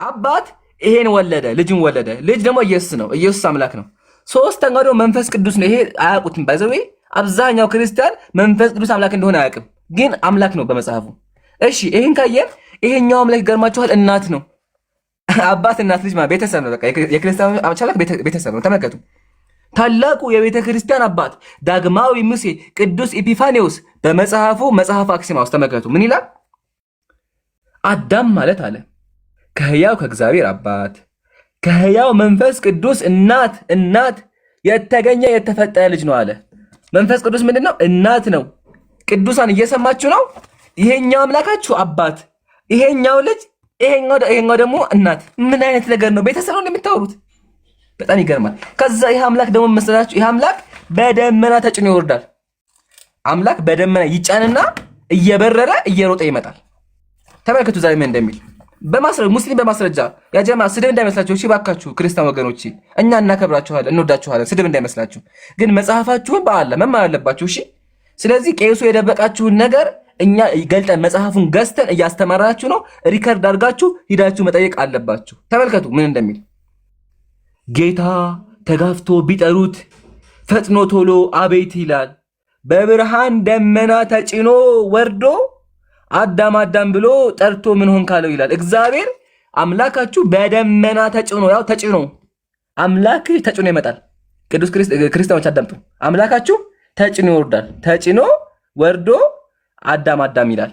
አባት ይሄን ወለደ፣ ልጅን ወለደ። ልጅ ደግሞ ኢየሱስ ነው። ኢየሱስ አምላክ ነው። ሶስተኛው ደግሞ መንፈስ ቅዱስ ነው። ይሄ አያውቁትም። ባይዘዌ አብዛኛው ክርስቲያን መንፈስ ቅዱስ አምላክ እንደሆነ አያውቅም፣ ግን አምላክ ነው በመጽሐፉ። እሺ ይሄን ካየን ይሄኛው አምላክ ይገርማችኋል፣ እናት ነው። አባት እናት ልጅ ማለት ቤተሰብ ነው። በቃ የክርስቲያን አምላክ ቤተሰብ ነው። ተመልከቱ። ታላቁ የቤተ ክርስቲያን አባት ዳግማዊ ሙሴ ቅዱስ ኢጲፋኒዎስ በመጽሐፉ መጽሐፍ አክሲማውስ ተመልከቱ ምን ይላል? አዳም ማለት አለ ከሕያው ከእግዚአብሔር አባት ከሕያው መንፈስ ቅዱስ እናት የተገኘ የተፈጠረ ልጅ ነው አለ። መንፈስ ቅዱስ ምንድነው? እናት ነው። ቅዱሳን እየሰማችሁ ነው? ይሄኛው አምላካችሁ አባት፣ ይሄኛው ልጅ፣ ይሄኛው ደግሞ እናት። ምን አይነት ነገር ነው? ቤተሰብ ነው እንደምታወሩት። በጣም ይገርማል። ከዛ ይሄ አምላክ ደግሞ መስላችሁ ይሄ አምላክ በደመና ተጭኖ ይወርዳል። አምላክ በደመና ይጫንና እየበረረ እየሮጠ ይመጣል። ተመልከቱ ዛሬ ምን እንደሚል ሙስሊም በማስረጃ ያ ጀማ ስድብ እንዳይመስላችሁ እሺ፣ ባካችሁ ክርስቲያን ወገኖች እኛ እናከብራችኋለን፣ እንወዳችኋለን። ስድብ እንዳይመስላችሁ ግን መጽሐፋችሁን በአላህ መማር አለባችሁ እሺ። ስለዚህ ቄሱ የደበቃችሁን ነገር እኛ ገልጠን መጽሐፉን ገዝተን እያስተማራችሁ ነው። ሪከርድ አድርጋችሁ ሂዳችሁ መጠየቅ አለባችሁ። ተመልከቱ ምን እንደሚል ጌታ ተጋፍቶ ቢጠሩት ፈጥኖ ቶሎ አቤት ይላል። በብርሃን ደመና ተጭኖ ወርዶ አዳም አዳም ብሎ ጠርቶ ምን ሆን ካለው ይላል። እግዚአብሔር አምላካችሁ በደመና ተጭኖ ያው ተጭኖ አምላክ ተጭኖ ይመጣል። ቅዱስ ክርስቲያኖች አዳምጡ። አምላካችሁ ተጭኖ ይወርዳል። ተጭኖ ወርዶ አዳም አዳም ይላል።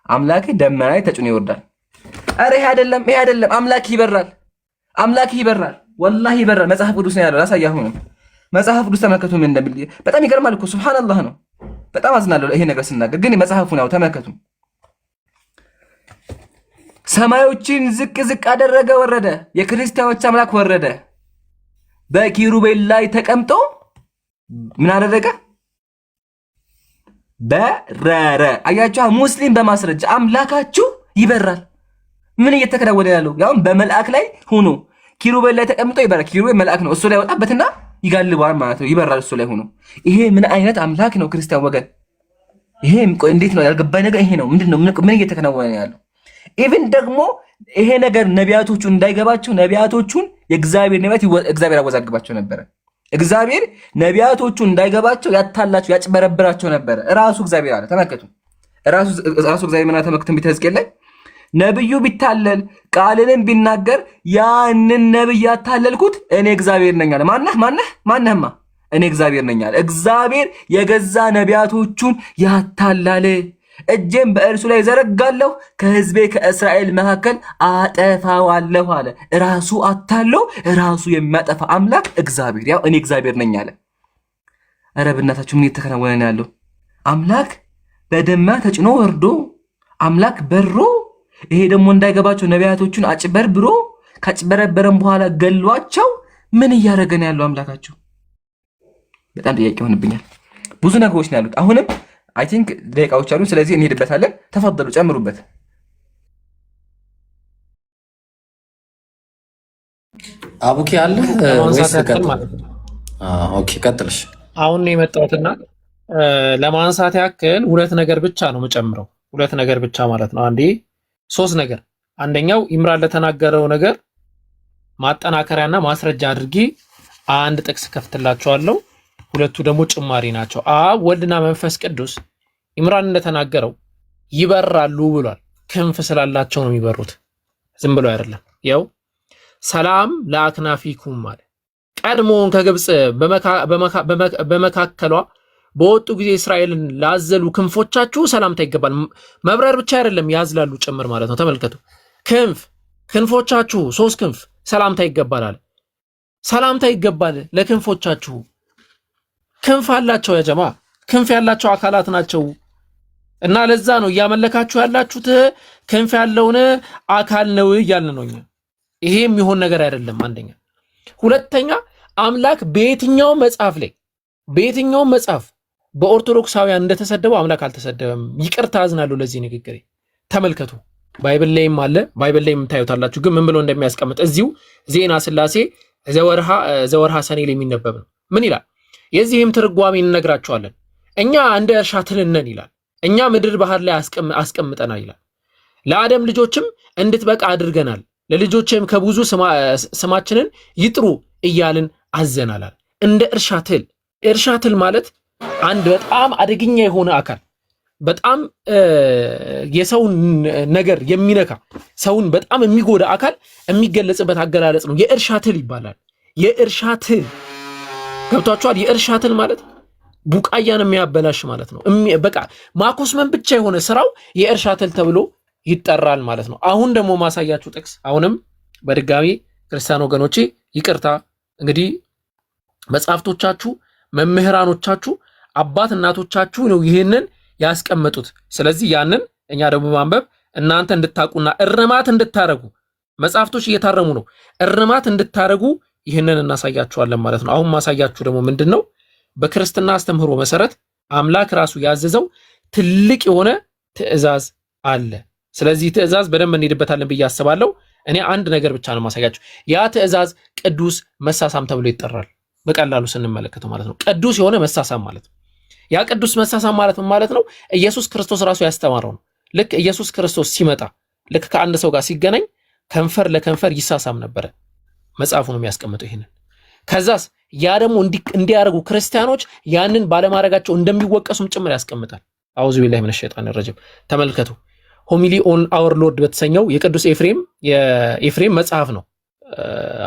አምላክ ደመና ተጭኖ ይወርዳል። አረ ይሄ አይደለም፣ ይሄ አይደለም። አምላክ ይበራል። አምላክ ይበራል። ወላሂ ይበራል። መጽሐፍ ቅዱስ ነው ያለው። ላሳያችሁ ነው። መጽሐፍ ቅዱስ ተመልከቱ ምን እንደሚል። በጣም ይገርማል እኮ ሱብሃንአላህ ነው። በጣም አዝናለሁ ይሄ ነገር ስናገር፣ ግን መጽሐፉ ነው ተመልከቱ። ሰማዮችን ዝቅ ዝቅ አደረገ ወረደ። የክርስቲያኖች አምላክ ወረደ። በኪሩቤል ላይ ተቀምጦ ምን አደረገ? በረረ። አያችሁ፣ ሙስሊም በማስረጃ አምላካችሁ ይበራል። ምን እየተከናወነ ያለው? ያው በመልአክ ላይ ሆኖ ኪሩቤል ላይ ተቀምጦ ይበራል። ኪሩቤል መልአክ ነው። እሱ ላይ ወጣበትና ይጋልባል ማለት ነው። ይበራል እሱ ላይ ሆኖ። ይሄ ምን አይነት አምላክ ነው ክርስቲያን ወገን? ይሄ እንዴት ነው ያልገባኝ ነገር ይሄ ነው። ምንድነው? ምን እየተከናወነ ያለው? ኢቭን ደግሞ ይሄ ነገር ነቢያቶቹ እንዳይገባቸው ነቢያቶቹን የእግዚአብሔር ነቢያት እግዚአብሔር ያወዛግባቸው ነበረ። እግዚአብሔር ነቢያቶቹ እንዳይገባቸው ያታላቸው ያጭበረብራቸው ነበረ። ራሱ እግዚአብሔር አለ። ተመልከቱ። ራሱ እግዚአብሔር ምን ተመክቶ ቢተዝቀል ላይ ነብዩ ቢታለል ቃልንም ቢናገር ያንን ነብይ ያታለልኩት እኔ እግዚአብሔር ነኝ አለ። ማነህማ? እኔ እግዚአብሔር ነኝ አለ። እግዚአብሔር የገዛ ነቢያቶቹን ያታላለ። እጄን በእርሱ ላይ ዘረጋለሁ፣ ከህዝቤ ከእስራኤል መካከል አጠፋዋለሁ አለ። ራሱ አታለው ራሱ የሚያጠፋ አምላክ እግዚአብሔር፣ ያው እኔ እግዚአብሔር ነኝ አለ። ኧረ በእናታችሁ ምን እየተከናወነ ያለው? አምላክ በደመና ተጭኖ ወርዶ አምላክ በሮ፣ ይሄ ደግሞ እንዳይገባቸው ነቢያቶቹን አጭበርብሮ ካጭበረበረም በኋላ ገሏቸው። ምን እያደረገ ነው ያለው አምላካቸው? በጣም ጥያቄ ይሆንብኛል። ብዙ ነገሮች ነው ያሉት። አሁንም አይ ቲንክ ደቂቃዎች አሉ። ስለዚህ እንሄድበታለን። ተፈضሉ ጨምሩበት። አቡኪ አለ ወይስ ኦኬ ቀጥልሽ። አሁን ነው የመጣሁትና ለማንሳት ያክል ሁለት ነገር ብቻ ነው የምጨምረው። ሁለት ነገር ብቻ ማለት ነው። አንዴ ሶስት ነገር። አንደኛው ኢምራን ለተናገረው ነገር ማጠናከሪያና ማስረጃ አድርጌ አንድ ጥቅስ ከፍትላችኋለሁ። ሁለቱ ደግሞ ጭማሪ ናቸው። አብ ወልድና መንፈስ ቅዱስ ኢምራን እንደተናገረው ይበራሉ ብሏል። ክንፍ ስላላቸው ነው የሚበሩት፣ ዝም ብሎ አይደለም። ያው ሰላም ለአክናፊኩም ማለት ቀድሞውን ከግብፅ በመካከሏ በወጡ ጊዜ እስራኤልን ላዘሉ ክንፎቻችሁ ሰላምታ ይገባል። መብረር ብቻ አይደለም ያዝላሉ ጭምር ማለት ነው። ተመልከቱ። ክንፎቻችሁ ሶስት ክንፍ ሰላምታ ይገባል አለ። ሰላምታ ይገባል ለክንፎቻችሁ። ክንፍ አላቸው ያ ጀማ፣ ክንፍ ያላቸው አካላት ናቸው። እና ለዛ ነው እያመለካችሁ ያላችሁት ክንፍ ያለውን አካል ነው እያልን ነው እኛ። ይሄ የሚሆን ነገር አይደለም። አንደኛ። ሁለተኛ አምላክ በየትኛው መጽሐፍ በኦርቶዶክሳውያን እንደተሰደበው አምላክ አልተሰደበም። ይቅርታ አዝናለሁ ለዚህ ንግግሬ። ተመልከቱ። ባይብል ላይም አለ። ባይብል ላይም ታዩታላችሁ። ግን ምን ብሎ እንደሚያስቀምጥ እዚሁ ዜና ስላሴ ዘወርሃ ሰኔ ላይ የሚነበብ ነው። ምን ይላል? የዚህም ትርጓሜ እንነግራቸዋለን። እኛ እንደ እርሻ ትልነን ይላል። እኛ ምድር ባህር ላይ አስቀምጠናል ይላል። ለአደም ልጆችም እንድትበቃ አድርገናል። ለልጆቼም ከብዙ ስማችንን ይጥሩ እያልን አዘናል። እንደ እርሻ ትል ማለት አንድ በጣም አደገኛ የሆነ አካል በጣም የሰውን ነገር የሚነካ ሰውን በጣም የሚጎዳ አካል የሚገለጽበት አገላለጽ ነው። የእርሻ ትል ይባላል። የእርሻ ትል ገብቷችኋል? የእርሻ ትል ማለት ቡቃያን የሚያበላሽ ማለት ነው። በቃ ማኮስመን ብቻ የሆነ ስራው የእርሻ ትል ተብሎ ይጠራል ማለት ነው። አሁን ደግሞ ማሳያችሁ ጥቅስ አሁንም በድጋሚ ክርስቲያን ወገኖቼ ይቅርታ እንግዲህ መጽሐፍቶቻችሁ መምህራኖቻችሁ አባት እናቶቻችሁ ነው ይህንን ያስቀመጡት። ስለዚህ ያንን እኛ ደግሞ ማንበብ እናንተ እንድታቁና እርማት እንድታረጉ መጽሐፍቶች እየታረሙ ነው እርማት እንድታረጉ ይህንን እናሳያችኋለን ማለት ነው። አሁን ማሳያችሁ ደግሞ ምንድነው በክርስትና አስተምህሮ መሰረት አምላክ ራሱ ያዘዘው ትልቅ የሆነ ትእዛዝ አለ። ስለዚህ ትእዛዝ በደንብ እንሄድበታለን ብዬ አስባለሁ። እኔ አንድ ነገር ብቻ ነው ማሳያችሁ። ያ ትእዛዝ ቅዱስ መሳሳም ተብሎ ይጠራል። በቀላሉ ስንመለከተው ማለት ነው ቅዱስ የሆነ መሳሳም ማለት ነው። ያ ቅዱስ መሳሳም ማለት ምን ማለት ነው? ኢየሱስ ክርስቶስ ራሱ ያስተማረው ነው። ልክ ኢየሱስ ክርስቶስ ሲመጣ ልክ ከአንድ ሰው ጋር ሲገናኝ ከንፈር ለከንፈር ይሳሳም ነበረ። መጽሐፉ ነው የሚያስቀምጠው ይሄንን። ከዛስ ያ ደግሞ እንዲያደርጉ ክርስቲያኖች ያንን ባለማድረጋቸው እንደሚወቀሱም ጭምር ያስቀምጣል። አውዙ ቢላሂ ሚነሽ ሸይጣኒር ረጂም። ተመልከቱ ሆሚሊ ኦን አወር ሎርድ በተሰኘው የቅዱስ የኤፍሬም መጽሐፍ ነው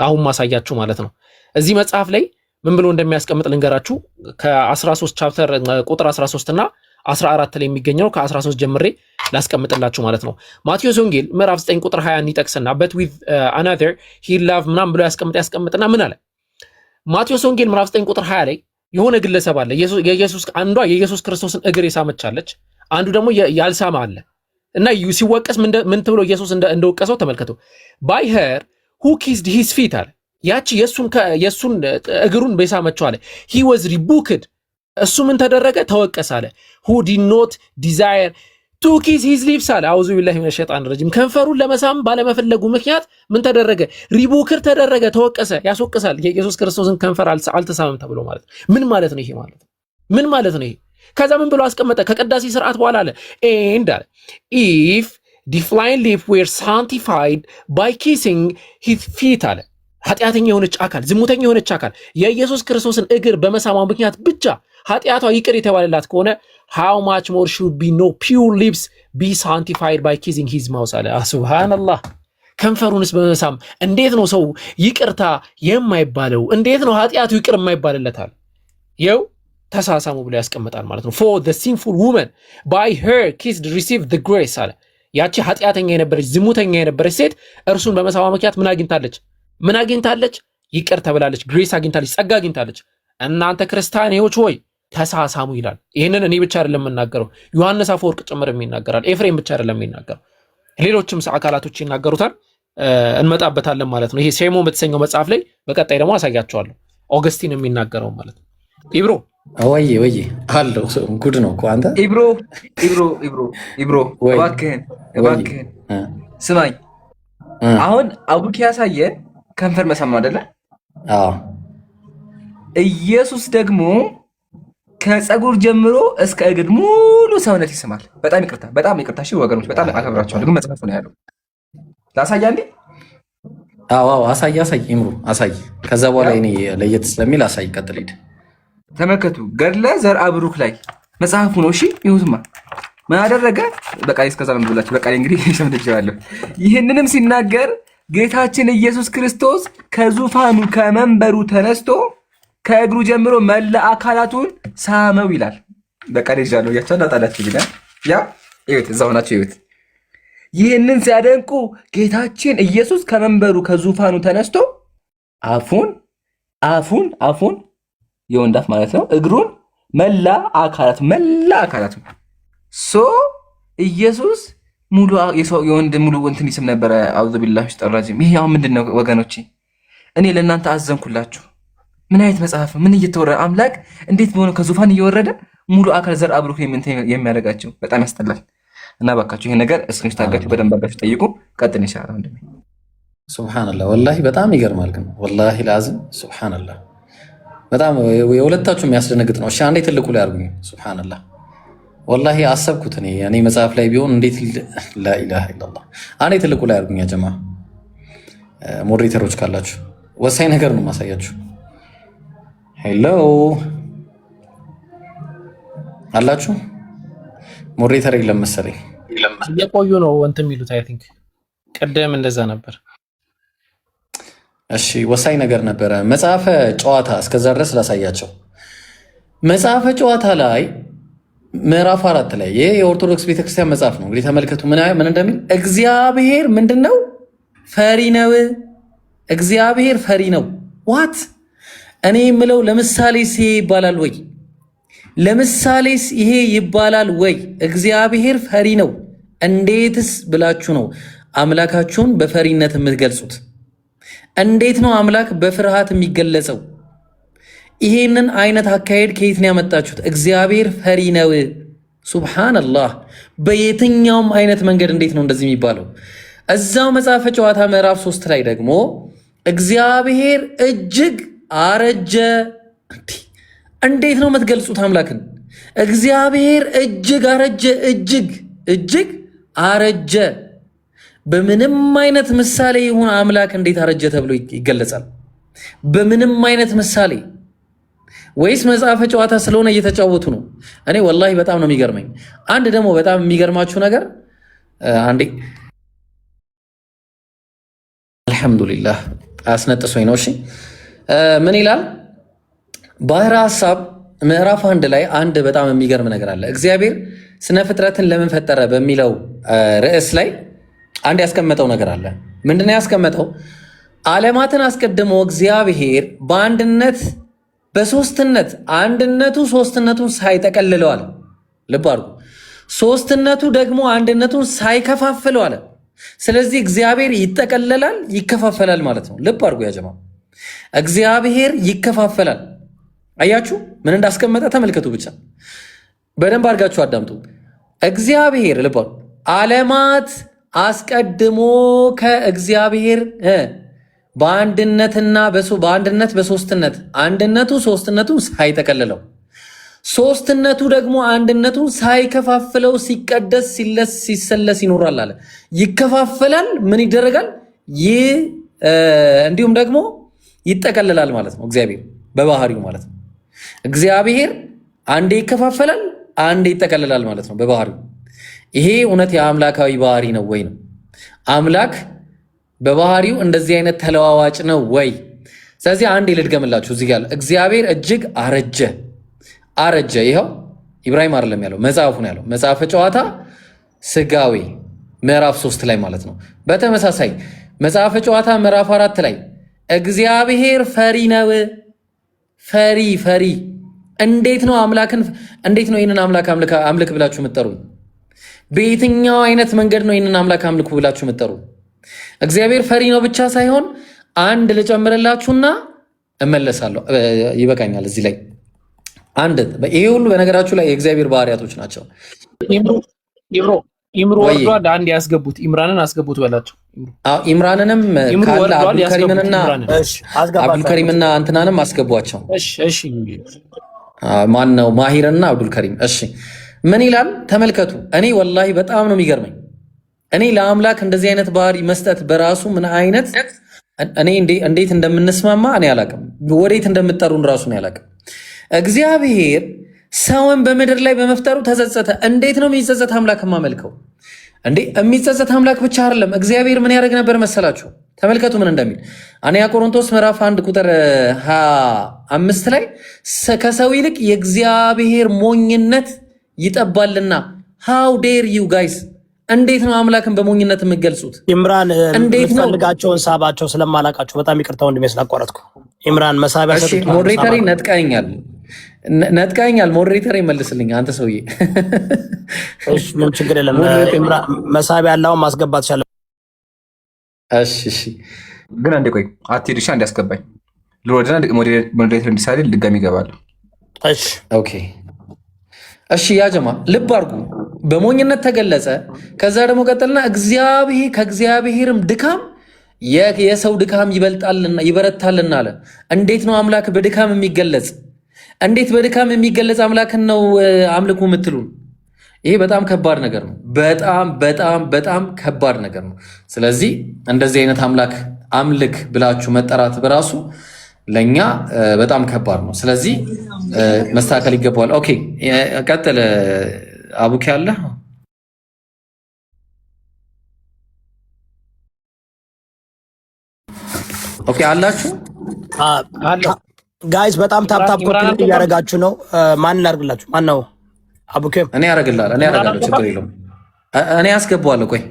አሁን ማሳያችሁ ማለት ነው። እዚህ መጽሐፍ ላይ ምን ብሎ እንደሚያስቀምጥ ልንገራችሁ። ከ13 ቻፕተር ቁጥር 13 እና 14 ላይ የሚገኘው ከ13 ጀምሬ ላስቀምጥላችሁ ማለት ነው። ማቴዎስ ወንጌል ምዕራፍ 9 ቁጥር 20 ይጠቅስና but with another he loved ምናምን ብሎ ያስቀምጥና ምን አለ? ማቴዎስ ወንጌል ምዕራፍ 9 ቁጥር 20 ላይ የሆነ ግለሰብ አለ። አንዷ የኢየሱስ ክርስቶስን እግር የሳመቻለች፣ አንዱ ደግሞ ያልሳማ አለ እና ሲወቀስ ምን ተብሎ ኢየሱስ እንደወቀሰው ተመልከቱ። by her who kissed his feet አለ። ያቺ የሱን እግሩን በሳመችው አለ he was rebuked እሱ ምን ተደረገ? ተወቀሰ አለ who did not desire to kiss his lips አለ አውዙ ቢላሂ ሚነሽ ሸይጣኒር ረጂም። ከንፈሩን ለመሳም ባለመፈለጉ ምክንያት ምን ተደረገ? ሪቡክር ተደረገ፣ ተወቀሰ። ያስወቅሳል። የኢየሱስ ክርስቶስን ከንፈር አልተሳመም ተብሎ ማለት ምን ማለት ነው? ይሄ ማለት ምን ማለት ነው? ይሄ ከዛ ምን ብሎ አስቀመጠ? ከቅዳሴ ስርዓት በኋላ አለ and አለ if defiled lips were sanctified by kissing his feet አለ ኃጢአተኛ የሆነች አካል ዝሙተኛ የሆነች አካል የኢየሱስ ክርስቶስን እግር በመሳማ ምክንያት ብቻ ኃጢአቷ ይቅር የተባለላት ከሆነ how much more should be no pure lips be sanctified by kissing his mouth አለ። ሱብሃንአላህ። ከንፈሩንስ በመሳም እንዴት ነው ሰው ይቅርታ የማይባለው? እንዴት ነው ኃጢአቱ ይቅር የማይባልለታል? ይኸው ተሳሳሙ ብሎ ያስቀምጣል ማለት ነው። for the sinful woman by her kissed received the grace አለ። ያቺ ኃጢአተኛ የነበረች ዝሙተኛ የነበረች ሴት እርሱን በመሳማ ምክንያት ምን አግኝታለች? ይቅር ተብላለች። ግሬስ አግኝታለች፣ ጸጋ አግኝታለች። እናንተ ክርስቲያኖች ሆይ ተሳሳሙ ይላል። ይህንን እኔ ብቻ አይደለም የምናገረው፣ ዮሐንስ አፈወርቅ ጭምር ይናገራል። ኤፍሬም ብቻ አይደለም የሚናገረው፣ ሌሎችም አካላቶች ይናገሩታል። እንመጣበታለን ማለት ነው። ይሄ ሴሞን በተሰኘው መጽሐፍ ላይ በቀጣይ ደግሞ አሳያቸዋለሁ። ኦገስቲን የሚናገረው ማለት ነው። ኢብሮ ወይ አለው ጉድ ነው እኮ አንተ ኢብሮ እባክህን ስማኝ። አሁን አቡኪ ያሳየ ከንፈር መሳም አይደለ? አዎ። ኢየሱስ ደግሞ ከፀጉር ጀምሮ እስከ እግር ሙሉ ሰውነት ይስማል። በጣም ይቅርታ እሺ ወገኖች፣ በጣም አከብራቸዋለሁ፣ ግን መጽሐፉ ነው ያለው። ላሳያ እንዴ? አዎ አሳይ ኢምሩ አሳይ። ከዛ በኋላ እኔ ለየት ስለሚል አሳይ። ቀጥል ሂድ። ተመልከቱ ገድለ ዘርአ ብሩክ ላይ መጽሐፉ ነው። እሺ ይሁንማ ምን አደረገ? በቃ እስከዛ ምን ብላችሁ በቃ እንግዲህ ሰምተሻለሁ። ይህንንም ሲናገር ጌታችን ኢየሱስ ክርስቶስ ከዙፋኑ ከመንበሩ ተነስቶ ከእግሩ ጀምሮ መላ አካላቱን ሳመው ይላል። በቃ ልጅአለው ያቻና ጣላችሁ ይላል። ያ እዩት፣ እዛው ናቸው እዩት። ይህንን ሲያደንቁ ጌታችን ኢየሱስ ከመንበሩ ከዙፋኑ ተነስቶ አፉን የወንድ አፍ ማለት ነው፣ እግሩን መላ አካላቱ ሶ ኢየሱስ ሙሉ የወንድ ሙሉ እንትን ይስም ነበረ። አውዙ ቢላሂ ሚነሽጠራጂም። ይሄ አሁን ምንድነው ወገኖቼ? እኔ ለእናንተ አዘንኩላችሁ። ምን አይነት መጽሐፍ ምን እየተወረደ አምላክ እንዴት በሆነ ከዙፋን እየወረደ ሙሉ አካል ዘርአ ብሩክ የሚያደርጋቸው በጣም ያስጠላል። እና ባካችሁ ይሄ ነገር እስክሪን ታጋችሁ በደንብ አድርጋችሁ ጠይቁ። ቀጥል ኢንሻአላህ። ወንድሜ ሱብሃንአላህ ወላሂ በጣም ይገርማል። ግን ወላሂ ላዝም ሱብሃንአላህ በጣም የሁለታችሁ የሚያስደነግጥ ነው። እሺ አንዴ ትልቁ ላይ አድርጉኝ። ሱብሃንአላህ ወላሂ አሰብኩት እኔ መጽሐፍ ላይ ቢሆን እንዴት ላኢላሃ ኢላላህ። አንዴ ትልቁ ላይ አድርጉኝ ያ ጀማ። ሞዴሬተሮች ካላችሁ ወሳኝ ነገር ነው ማሳያችሁ። ሄሎ አላችሁ? ሞዴሬተር የለም መሰለኝ። እየቆዩ ነው እንትን የሚሉት አይ ቲንክ ቅድም እንደዛ ነበር። እሺ ወሳኝ ነገር ነበረ። መጽሐፈ ጨዋታ እስከዛ ድረስ ላሳያቸው። መጽሐፈ ጨዋታ ላይ ምዕራፍ 4 ላይ ይህ የኦርቶዶክስ ቤተክርስቲያን መጽሐፍ ነው። እንግዲህ ተመልከቱ ምን እንደሚል። እግዚአብሔር ምንድን ነው? ፈሪ ነው። እግዚአብሔር ፈሪ ነው። ዋት እኔ የምለው ለምሳሌስ ይሄ ይባላል ወይ? ለምሳሌስ ይሄ ይባላል ወይ? እግዚአብሔር ፈሪ ነው። እንዴትስ ብላችሁ ነው አምላካችሁን በፈሪነት የምትገልጹት? እንዴት ነው አምላክ በፍርሃት የሚገለጸው? ይሄንን አይነት አካሄድ ከየት ነው ያመጣችሁት? እግዚአብሔር ፈሪ ነው። ሱብሃንአላህ። በየትኛውም አይነት መንገድ እንዴት ነው እንደዚህ የሚባለው? እዛው መጽሐፈ ጨዋታ ምዕራፍ 3 ላይ ደግሞ እግዚአብሔር እጅግ አረጀ። እንዴት ነው የምትገልጹት አምላክን? እግዚአብሔር እጅግ አረጀ። እጅግ አረጀ። በምንም አይነት ምሳሌ ይሁን አምላክ እንዴት አረጀ ተብሎ ይገለጻል? በምንም አይነት ምሳሌ ወይስ መጽሐፈ ጨዋታ ስለሆነ እየተጫወቱ ነው? እኔ ወላሂ በጣም ነው የሚገርመኝ። አንድ ደግሞ በጣም የሚገርማችሁ ነገር አንዴ አልሐምዱሊላህ አስነጥሶኝ ነው። እሺ ምን ይላል? ባህረ ሐሳብ ምዕራፍ 1 ላይ አንድ በጣም የሚገርም ነገር አለ። እግዚአብሔር ስነ ፍጥረትን ለምን ፈጠረ በሚለው ርዕስ ላይ አንድ ያስቀመጠው ነገር አለ። ምንድነው ያስቀመጠው? ዓለማትን አስቀድሞ እግዚአብሔር በአንድነት በሶስትነት አንድነቱ ሶስትነቱን ሳይጠቀልለዋል። ልብ አድርጉ። ሶስትነቱ ደግሞ አንድነቱን ሳይከፋፍለው አለ። ስለዚህ እግዚአብሔር ይጠቀለላል፣ ይከፋፈላል ማለት ነው። ልብ አድርጉ ያጀማ፣ እግዚአብሔር ይከፋፈላል። አያችሁ ምን እንዳስቀመጠ ተመልከቱ። ብቻ በደንብ አድርጋችሁ አዳምጡ። እግዚአብሔር ልብ አድርጉ፣ ዓለማት አስቀድሞ ከእግዚአብሔር በአንድነት በሶስትነት አንድነቱ ሶስትነቱን ሳይጠቀልለው ሶስትነቱ ደግሞ አንድነቱን ሳይከፋፍለው ሲቀደስ ሲሰለስ ይኖራል አለ። ይከፋፈላል፣ ምን ይደረጋል? እንዲሁም ደግሞ ይጠቀልላል ማለት ነው። እግዚአብሔር በባህሪው ማለት ነው። እግዚአብሔር አንዴ ይከፋፈላል፣ አንዴ ይጠቀልላል ማለት ነው በባህሪው። ይሄ እውነት የአምላካዊ ባህሪ ነው ወይ ነው? አምላክ በባህሪው እንደዚህ አይነት ተለዋዋጭ ነው ወይ? ስለዚህ አንዴ ልድገምላችሁ እዚህ ጋር እግዚአብሔር እጅግ አረጀ። ይኸው ኢብራሂም አይደለም ያለው መጽሐፉ ነው ያለው። መጽሐፈ ጨዋታ ስጋዌ ምዕራፍ 3 ላይ ማለት ነው። በተመሳሳይ መጽሐፈ ጨዋታ ምዕራፍ 4 ላይ እግዚአብሔር ፈሪ ነው። ፈሪ እንዴት ነው አምላክን እንዴት ነው ይህንን አምላክ አምልክ ብላችሁ የምትጠሩ? በየትኛው አይነት መንገድ ነው ይህንን አምላክ አምልኩ ብላችሁ የምትጠሩ? እግዚአብሔር ፈሪ ነው ብቻ ሳይሆን አንድ ልጨምርላችሁና እመለሳለሁ። ይበቃኛል እዚህ ላይ አንድ። ይሄ ሁሉ በነገራችሁ ላይ የእግዚአብሔር ባህሪያቶች ናቸው። ኢምሩ ወርዷል። አንድ ያስገቡት ኢምራንን አስገቡት በላቸው። ኢምራንንም ካለ አብዱልከሪምና እንትናንም አስገቧቸው። እሺ ማን ነው? ማሂርና አብዱልከሪም። እሺ ምን ይላል ተመልከቱ። እኔ ወላሂ በጣም ነው የሚገርመኝ። እኔ ለአምላክ እንደዚህ አይነት ባህሪ መስጠት በራሱ ምን አይነት እኔ እንዴት እንደምንስማማ እኔ አላቅም። ወዴት እንደምጠሩን ራሱ እኔ አላቅም። እግዚአብሔር ሰውን በምድር ላይ በመፍጠሩ ተጸጸተ። እንዴት ነው የሚጸጸት አምላክ የማመልከው? እንዴ የሚጸጸት አምላክ ብቻ አይደለም። እግዚአብሔር ምን ያደርግ ነበር መሰላችሁ? ተመልከቱ ምን እንደሚል አንደኛ ቆሮንቶስ ምዕራፍ 1 ቁጥር 25 ላይ ከሰው ይልቅ የእግዚአብሔር ሞኝነት ይጠባልና። ሃው ዴር ዩ ጋይስ! እንዴት ነው አምላክን በሞኝነት የምገልጹት? ኢምራን የምትፈልጋቸውን ሳባቸው ስለማላቃቸው በጣም ይቅርታ ወንድሜ ስላቋረጥኩ። ኢምራን መሳቢያ ሰጥቶ ሞዴሬተሪ ነጥቃኛል። ሞዴሬተሪ መልስልኝ አንተ ሰውዬ። እሺ ምን ችግር የለም። ኢምራን መሳቢያ ያለውን ማስገባት ይችላል። እሺ ግን አንዴ ቆይ አትሄድሻ እንዲያስገባኝ ልወደና ሞዴሬተር እንዲሳይል ድጋሚ ይገባል። እሺ ኦኬ እሺ ያ ጀማ ልብ አድርጉ። በሞኝነት ተገለጸ። ከዛ ደግሞ ቀጠልና ከእግዚአብሔርም ድካም የሰው ድካም ይበረታልና አለ። እንዴት ነው አምላክ በድካም የሚገለጽ? እንዴት በድካም የሚገለጽ አምላክን ነው አምልኩ የምትሉን? ይሄ በጣም ከባድ ነገር ነው። በጣም ከባድ ነገር ነው። ስለዚህ እንደዚህ አይነት አምላክ አምልክ ብላችሁ መጠራት በራሱ ለኛ በጣም ከባድ ነው። ስለዚህ መስተካከል ይገባዋል። ኦኬ ቀጥል። አቡኪ አለ። ኦኬ አላችሁ ጋይስ በጣም ታፕታፕ ኮፒ እያደረጋችሁ ነው። ማን ላድርግላችሁ? ማን ነው? አቡኬም እኔ ያደርጋለሁ። ችግር የለውም። እኔ አስገባዋለሁ። ቆይ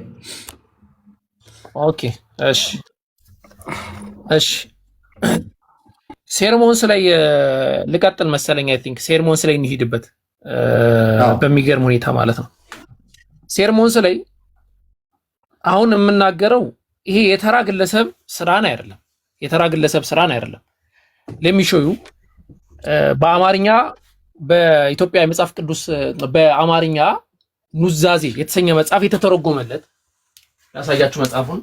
ኦኬ እሺ ሴርሞንስ ላይ ልቀጥል መሰለኝ። አይ ቲንክ ሴርሞንስ ላይ እንሂድበት በሚገርም ሁኔታ ማለት ነው። ሴርሞንስ ላይ አሁን የምናገረው ይሄ የተራ ግለሰብ ስራን አይደለም። ለሚሾዩ በአማርኛ በኢትዮጵያ የመጽሐፍ ቅዱስ በአማርኛ ኑዛዜ የተሰኘ መጽሐፍ የተተረጎመለት ያሳያችሁ መጽሐፉን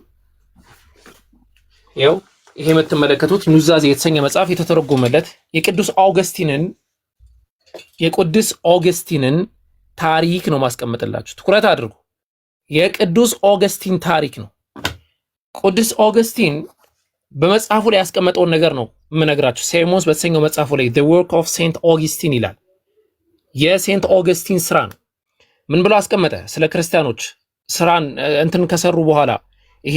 ይሄው ይሄ የምትመለከቱት ኑዛዜ የተሰኘ መጽሐፍ የተተረጎመለት የቅዱስ ኦገስቲንን ታሪክ ነው ማስቀመጥላችሁ። ትኩረት አድርጉ። የቅዱስ ኦገስቲን ታሪክ ነው። ቅዱስ ኦገስቲን በመጽሐፉ ላይ ያስቀመጠውን ነገር ነው የምነግራችሁ። ሴርሞንስ በተሰኘው መጽሐፉ ላይ the work of Saint Augustine ይላል። የሴንት ኦገስቲን ስራ ነው። ምን ብሎ አስቀመጠ? ስለ ክርስቲያኖች ስራን እንትን ከሰሩ በኋላ ይሄ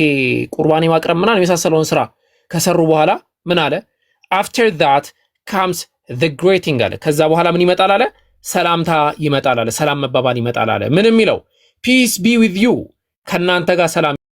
ቁርባን ማቅረብ ምናምን የመሳሰለውን ስራ ከሰሩ በኋላ ምን አለ? after that comes the greeting አለ። ከዛ በኋላ ምን ይመጣል አለ? ሰላምታ ይመጣል አለ። ሰላም መባባል ይመጣል አለ። ምን የሚለው? peace be with you ከናንተ ጋር ሰላም